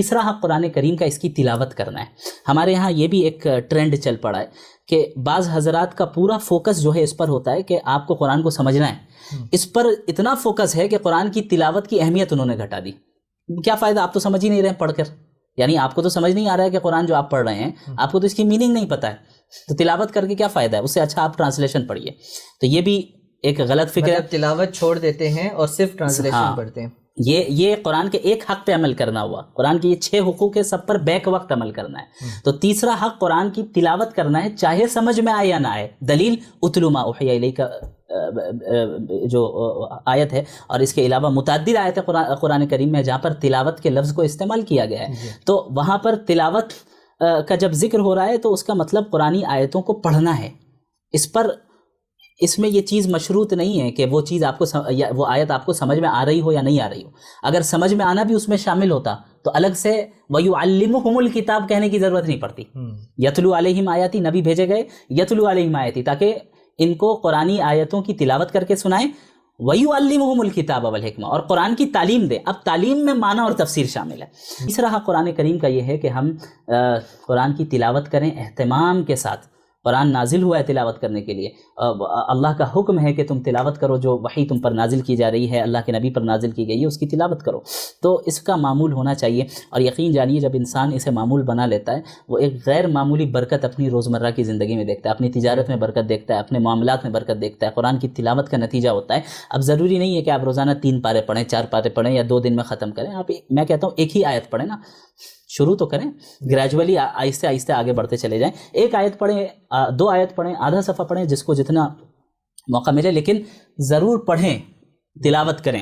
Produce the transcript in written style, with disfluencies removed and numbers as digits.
تیسرا حق قرآن کریم کا اس کی تلاوت کرنا ہے. ہمارے یہاں یہ بھی ایک ٹرینڈ چل پڑا ہے کہ بعض حضرات کا پورا فوکس جو ہے اس پر ہوتا ہے کہ آپ کو قرآن کو سمجھنا ہے. اس پر اتنا فوکس ہے کہ قرآن کی تلاوت کی اہمیت انہوں نے گھٹا دی. کیا فائدہ، آپ تو سمجھ ہی نہیں رہے پڑھ کر، یعنی آپ کو تو سمجھ نہیں آ رہا ہے کہ قرآن جو آپ پڑھ رہے ہیں آپ کو تو اس کی میننگ نہیں پتہ ہے، تو تلاوت کر کے کیا فائدہ ہے؟ اس سے اچھا آپ ٹرانسلیشن پڑھیے. تو یہ بھی ایک غلط فکر ہے. تلاوت چھوڑ دیتے ہیں اور صرف ٹرانسلیشن پڑھتے ہیں. یہ قرآن کے ایک حق پہ عمل کرنا ہوا. قرآن کے یہ 6 حقوق ہے، سب پر بیک وقت عمل کرنا ہے. تو تیسرا حق قرآن کی تلاوت کرنا ہے، چاہے سمجھ میں آئے یا نہ آئے. دلیل اتلو ما اوحی الیک جو آیت ہے، اور اس کے علاوہ متعدد آیت ہے قرآن کریم میں جہاں پر تلاوت کے لفظ کو استعمال کیا گیا ہے. تو وہاں پر تلاوت کا جب ذکر ہو رہا ہے تو اس کا مطلب قرآنی آیتوں کو پڑھنا ہے. اس میں یہ چیز مشروط نہیں ہے کہ وہ چیز آپ کو وہ آیت آپ کو سمجھ میں آ رہی ہو یا نہیں آ رہی ہو. اگر سمجھ میں آنا بھی اس میں شامل ہوتا تو الگ سے وَيُعَلِّمُهُمُ الْكِتَابَ کہنے کی ضرورت نہیں پڑتی. یتلو علیہم آیاتی، نبی بھیجے گئے یتلو علیہم آیاتی تاکہ ان کو قرآنی آیتوں کی تلاوت کر کے سنائیں. وَيُعَلِّمُهُمُ الْكِتَابَ وَالْحِكْمَةَ، اور قرآن کی تعلیم دے. اب تعلیم میں معنی اور تفسیر شامل ہے. تیسرا حق قرآن کریم کا یہ ہے کہ ہم قرآن کی تلاوت کریں اہتمام کے ساتھ. قرآن نازل ہوا ہے تلاوت کرنے کے لیے، اللہ کا حکم ہے کہ تم تلاوت کرو، جو وحی تم پر نازل کی جا رہی ہے، اللہ کے نبی پر نازل کی گئی ہے، اس کی تلاوت کرو. تو اس کا معمول ہونا چاہیے. اور یقین جانیے جب انسان اسے معمول بنا لیتا ہے وہ ایک غیر معمولی برکت اپنی روزمرہ کی زندگی میں دیکھتا ہے، اپنی تجارت میں برکت دیکھتا ہے، اپنے معاملات میں برکت دیکھتا ہے. قرآن کی تلاوت کا نتیجہ ہوتا ہے. اب ضروری نہیں ہے کہ آپ روزانہ 3 پارے پڑھیں، 4 پارے پڑھیں یا 2 دن میں ختم کریں. آپ میں کہتا ہوں ایک ہی آیت پڑھیں نا، شروع تو کریں، گریجولی آہستہ آہستہ آگے بڑھتے چلے جائیں. 1 آیت پڑھیں، 2 آیت پڑھیں، آدھا صفحہ پڑھیں، جس کو جتنا موقع ملے، لیکن ضرور پڑھیں، تلاوت کریں.